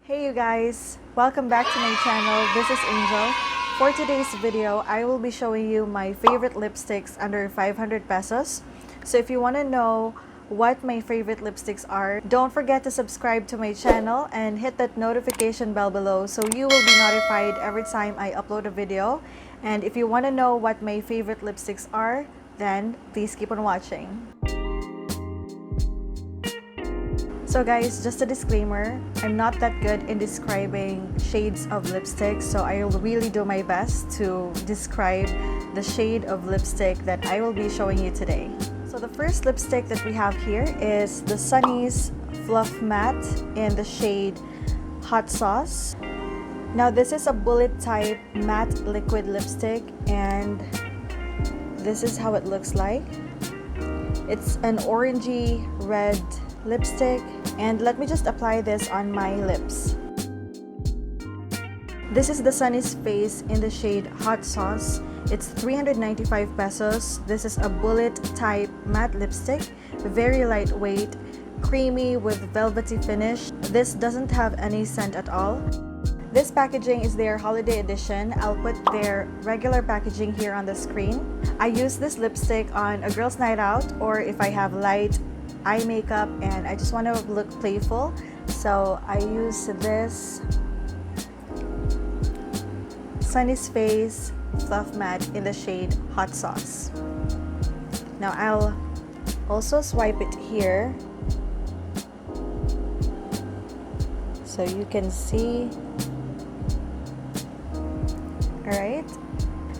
Hey you guys! Welcome back to my channel. This is Angel. For today's video, I will be showing you my favorite lipsticks under 500 pesos. So if you want to know what my favorite lipsticks are, don't forget to subscribe to my channel and hit that notification bell below so you will be notified every time I upload a video. And if you want to know what my favorite lipsticks are, then please keep on watching. So guys, just a disclaimer, I'm not that good in describing shades of lipstick, so I will really do my best to describe the shade of lipstick that I will be showing you today. So the first lipstick that we have here is the Sunnies Fluffmatte in the shade Hot Sauce. Now this is a bullet type matte liquid lipstick and this is how it looks like. It's an orangey red lipstick, and let me just apply this on my lips. This is the Sunnies face in the shade Hot Sauce. It's 395 pesos. This is a bullet type matte lipstick, very lightweight, creamy with velvety finish. This doesn't have any scent at all. This packaging is their holiday edition. I'll put their regular packaging here on the screen. I use this lipstick on a girl's night out, or if I have light eye makeup and I just want to look playful, so I use this Sunnies Face Fluffmatte in the shade Hot Sauce. Now I'll also swipe it here so you can see. Alright,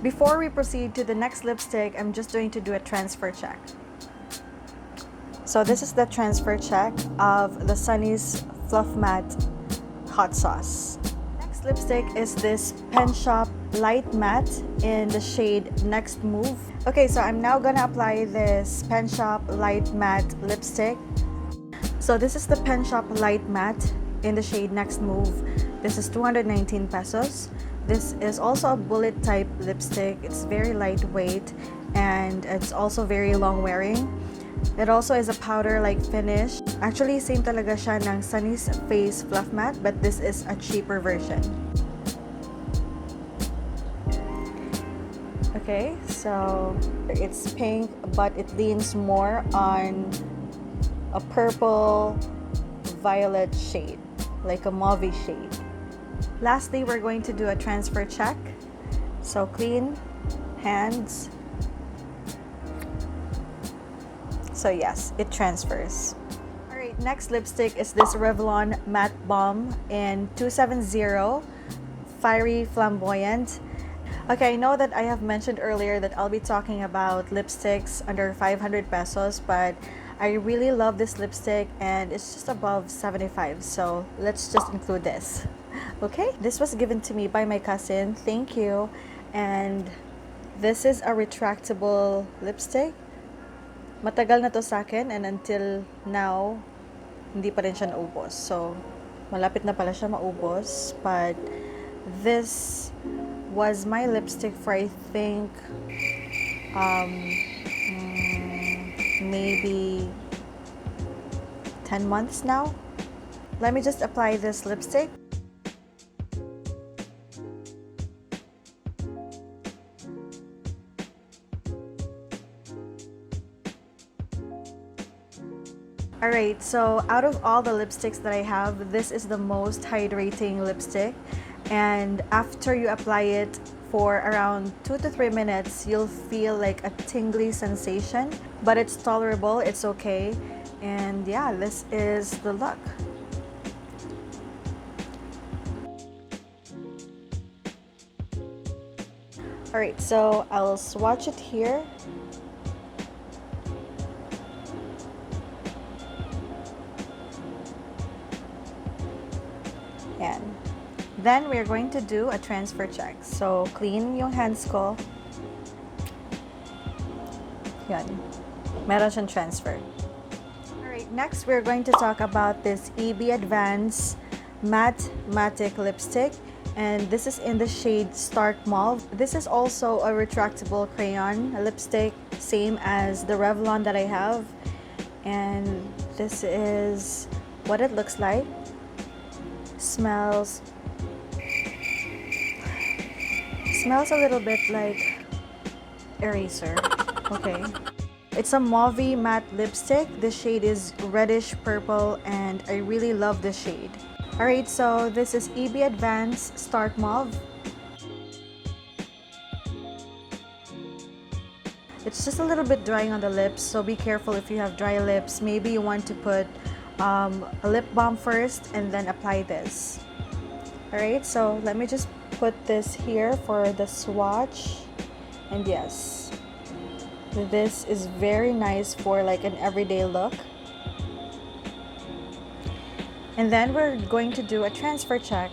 before we proceed to the next lipstick, I'm just going to do a transfer check. So this is the transfer check of the Sunnies Fluffmatte Hot Sauce. Next lipstick is this Penshoppe Light Matte in the shade Next Move. Okay, so I'm now gonna apply this Penshoppe Light Matte lipstick. So this is the Penshoppe Light Matte in the shade Next Move. This is 219 pesos. This is also a bullet type lipstick. It's very lightweight and it's also very long wearing. It also is a powder-like finish. Actually, same talaga siya ng Sunnies Face Fluffmatte, but this is a cheaper version. Okay, so it's pink, but it leans more on a purple violet shade, like a mauve shade. Lastly, we're going to do a transfer check. So clean hands. So yes, it transfers. Alright, next lipstick is this Revlon Matte Balm in 270 Fiery Flamboyant. Okay, I know that I have mentioned earlier that I'll be talking about lipsticks under 500 pesos, but I really love this lipstick and it's just above 75, so let's just include this. Okay, this was given to me by my cousin. Thank you. And this is a retractable lipstick. Matagal na to sa akin and until now, hindi pa rin siya naubos. So, malapit na pala siya maubos. But this was my lipstick for I think maybe 10 months now. Let me just apply this lipstick. Alright, so out of all the lipsticks that I have, this is the most hydrating lipstick, and after you apply it for around 2 to 3 minutes, you'll feel like a tingly sensation, but it's tolerable, it's okay, and yeah, this is the look. Alright, so I'll swatch it here. And then we're going to do a transfer check. So, clean yung hands ko. Yan. Meron siyang transfer. Alright, next we're going to talk about this EB Advance Matte Matic Lipstick. And this is in the shade Stark Mauve. This is also a retractable crayon lipstick, same as the Revlon that I have. And this is what it looks like. Smells a little bit like eraser. Okay. It's a Mauve matte lipstick. The shade is reddish purple and I really love this shade. Alright, so this is EB Advance Stark Mauve. It's just a little bit drying on the lips, so be careful if you have dry lips. Maybe you want to put a lip balm first and then apply this. Alright, so let me just put this here for the swatch. And yes, this is very nice for like an everyday look. And then we're going to do a transfer check.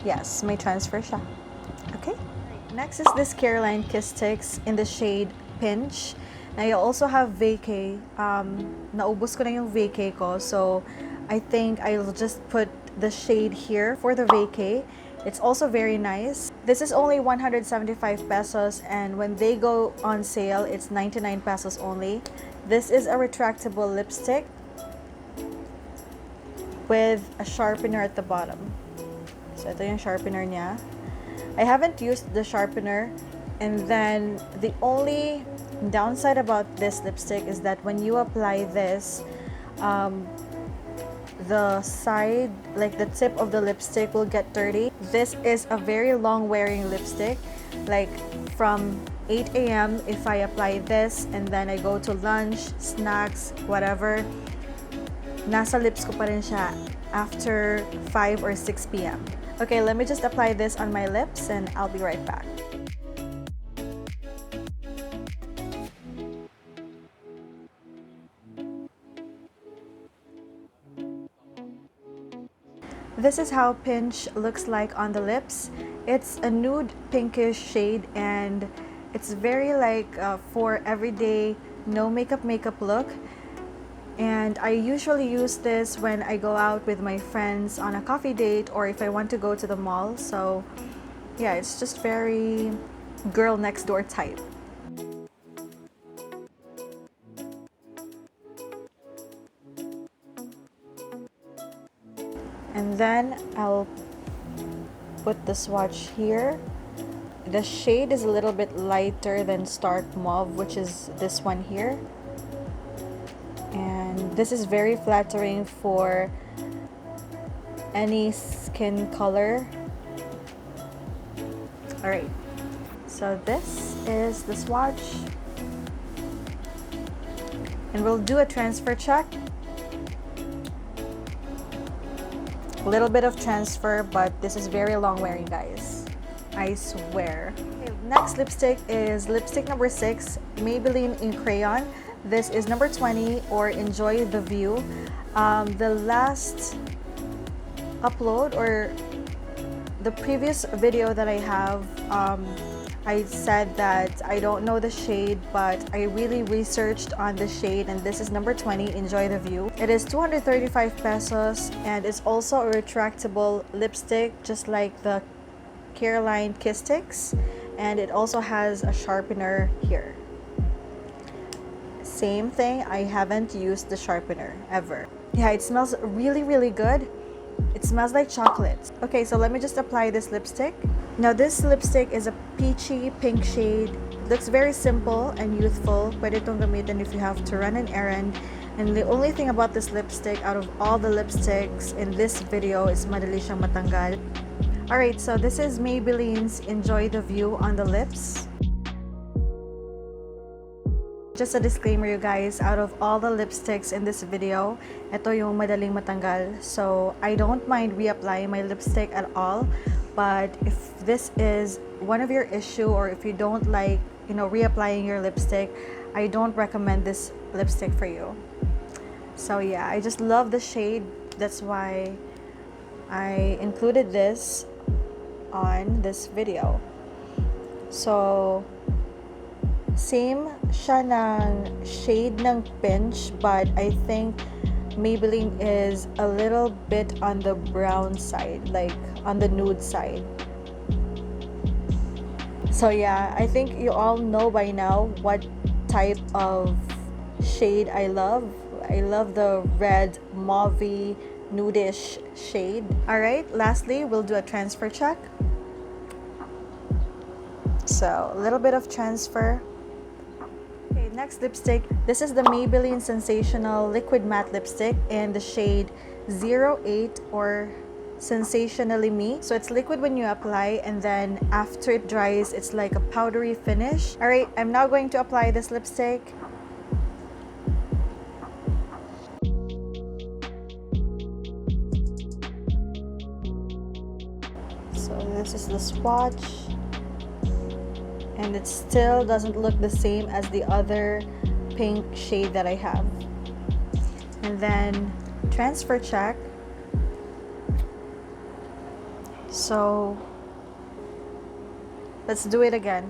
Yes, may transfer siya. Okay. Next is this Careline Kiss Sticks in the shade Pinch. Now, you also have vacay. Naubos ko na yung vacay ko, so I think I'll just put the shade here for the vacay. It's also very nice. This is only 175 pesos, and when they go on sale, it's 99 pesos only. This is a retractable lipstick with a sharpener at the bottom. So, ito yung sharpener niya. I haven't used the sharpener, and then the only downside about this lipstick is that when you apply this, the side, like the tip of the lipstick will get dirty. This is a very long wearing lipstick, like from 8 a.m. if I apply this and then I go to lunch, snacks, whatever, nasa lips ko pa rin siya after 5 or 6 p.m. Okay, let me just apply this on my lips and I'll be right back. This is how Pinch looks like on the lips. It's a nude pinkish shade and it's very like for everyday no makeup look. And I usually use this when I go out with my friends on a coffee date or if I want to go to the mall. So yeah, it's just very girl next door type. And then I'll put the swatch here. The shade is a little bit lighter than Stark Mauve, which is this one here. And this is very flattering for any skin color. Alright, so this is the swatch. And we'll do a transfer check. A little bit of transfer, but this is very long wearing, guys. I swear. Okay, next lipstick is lipstick number 6, Maybelline in Crayon. This is number 20, or Enjoy the View. The last upload or the previous video that I have, I said that I don't know the shade, but I really researched on the shade, and this is number 20, Enjoy the View. It is 235 pesos, and it's also a retractable lipstick, just like the Careline Kiss Sticks, and it also has a sharpener here. Same thing, I haven't used the sharpener ever. Yeah, it smells really, really good. It smells like chocolate. Okay, so let me just apply this lipstick. Now, this lipstick is a peachy pink shade. It looks very simple and youthful. Pwede itong gamitin if you have to run an errand. And the only thing about this lipstick, out of all the lipsticks in this video, is madali siyang matanggal. Alright, so this is Maybelline's Enjoy the View on the lips. Just a disclaimer, you guys, out of all the lipsticks in this video, ito yung madaling matanggal. So I don't mind reapplying my lipstick at all. But if this is one of your issue, or if you don't like, reapplying your lipstick, I don't recommend this lipstick for you. So yeah, I just love the shade. That's why I included this on this video. So same siya ng shade ng Pinch, but I think Maybelline is a little bit on the brown side, like on the nude side. So yeah, I think you all know by now what type of shade I love. I love the red mauve nudish shade. Alright, lastly, we'll do a transfer check. So, a little bit of transfer. Okay, next lipstick. This is the Maybelline Sensational Liquid Matte Lipstick in the shade 08 or Sensationally Me. So it's liquid when you apply, and then after it dries, it's like a powdery finish. Alright, I'm now going to apply this lipstick. So this is the swatch. And it still doesn't look the same as the other pink shade that I have. And then transfer check. So let's do it again.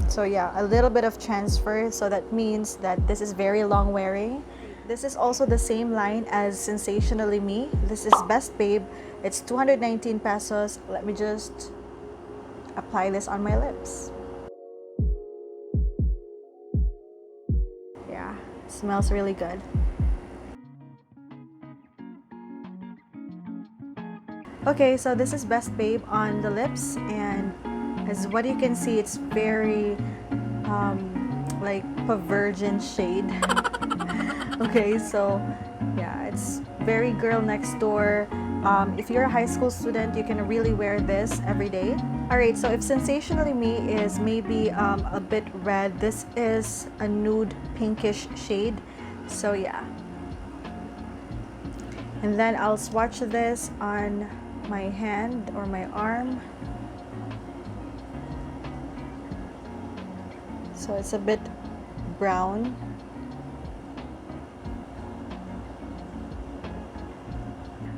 So yeah, a little bit of transfer, so that means that this is very long wearing. This is also the same line as Sensationally Me. This is Best Babe. It's 219 pesos. Let me just apply this on my lips. Yeah, it smells really good. Okay, so this is Best Babe on the lips, and as what you can see, it's very like a virgin shade. Okay, so yeah, it's very girl next door. If you're a high school student, you can really wear this every day. Alright, so if Sensationally Me is maybe a bit red, this is a nude pinkish shade. So yeah. And then I'll swatch this on my hand or my arm. So it's a bit brown.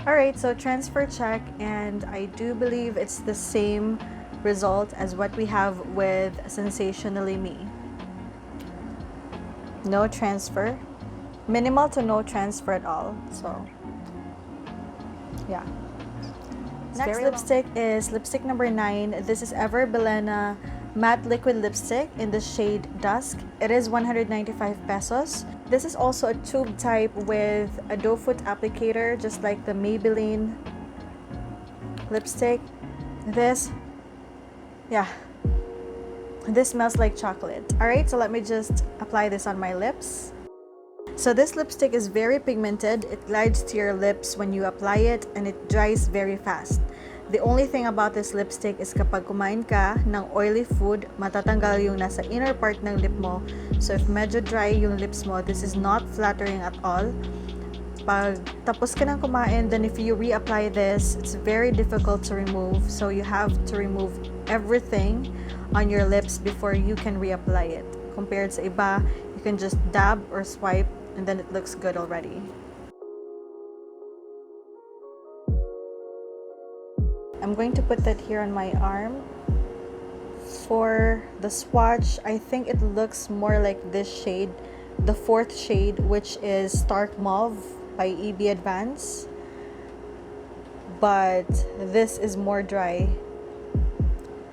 Alright, so transfer check, and I do believe it's the same result as what we have with Sensationally Me. No transfer. Minimal to no transfer at all. So yeah. Next lipstick is lipstick number 9. This is Ever Bilena Matte Liquid Lipstick in the shade Dusk. It is 195 pesos. This is also a tube type with a doe foot applicator, just like the Maybelline lipstick. This smells like chocolate. Alright, so let me just apply this on my lips. So this lipstick is very pigmented. It glides to your lips when you apply it, and it dries very fast. The only thing about this lipstick is kapag kumain ka ng oily food, matatanggal yung nasa inner part ng lip mo. So if medyo dry yung lips mo, this is not flattering at all. Pag tapos ka ng kumain, then if you reapply this, it's very difficult to remove. So you have to remove everything on your lips before you can reapply it. Compared sa iba, you can just dab or swipe, and then it looks good already. I'm going to put that here on my arm. For the swatch, I think it looks more like this shade, the 4th shade, which is Stark Mauve by EB Advance. But this is more dry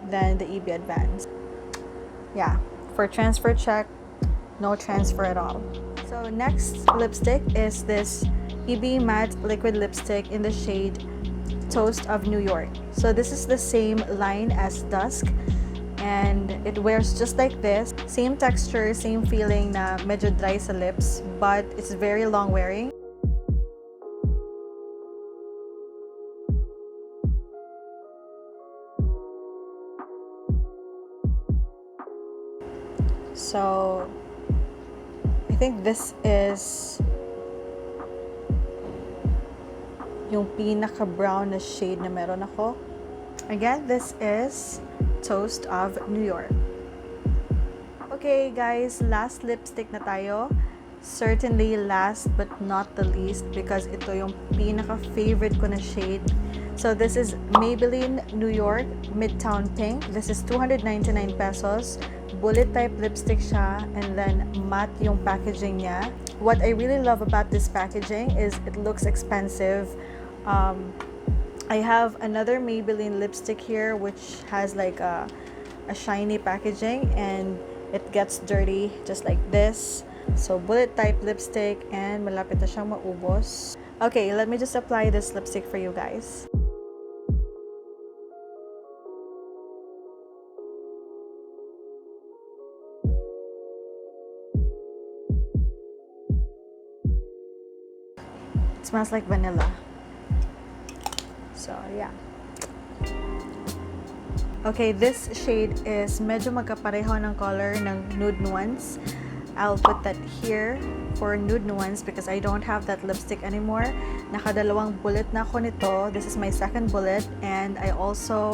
than the EB Advance. Yeah, for transfer check, no transfer at all. So next lipstick is this EB Matte Liquid Lipstick in the shade Toast of New York. So this is the same line as Dusk, and it wears just like this. Same texture, same feeling na medyo dry sa lips, but it's very long wearing. So I think this is yung pinaka-brown na shade na meron ako. Again, this is Toast of New York. Okay guys, last lipstick na tayo. Certainly last but not the least, because ito yung pinaka-favorite ko na shade. So this is Maybelline New York Midtown Pink. This is 299 pesos. Bullet type lipstick siya, and then matte yung packaging niya. What I really love about this packaging is it looks expensive. I have another Maybelline lipstick here which has like a shiny packaging, and it gets dirty just like this. So, bullet type lipstick and malapit na siyang maubos. Okay, let me just apply this lipstick for you guys. It smells like vanilla. So, yeah. Okay, this shade is medyo magkapareho ng color ng Nude Nuance. I'll put that here for Nude Nuance because I don't have that lipstick anymore. Nakadalawang bullet na ako nito. This is my second bullet, and I also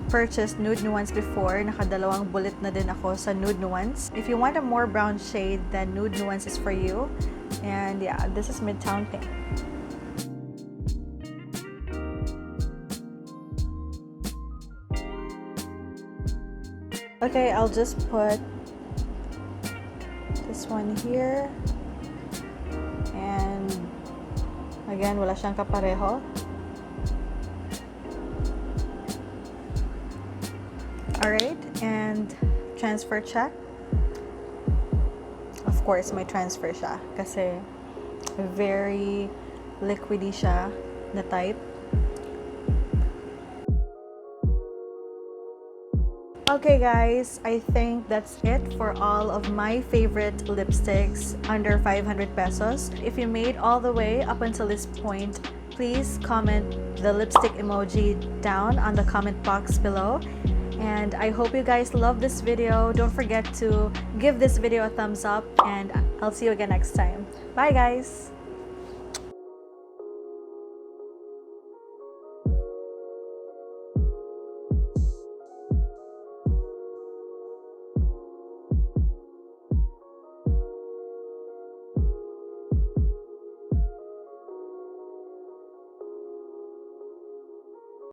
purchased Nude Nuance before. Nakadalawang bullet na din ako sa Nude Nuance. If you want a more brown shade, then Nude Nuance is for you. And yeah, this is Midtown Pink. Okay, I'll just put this one here. And again, wala siyang kapareho. Alright, and transfer check. Of course, may transfer siya kasi very liquidy siya na type. Okay guys, I think that's it for all of my favorite lipsticks under 500 pesos. If you made all the way up until this point, please comment the lipstick emoji down on the comment box below. And I hope you guys love this video. Don't forget to give this video a thumbs up, and I'll see you again next time. Bye guys!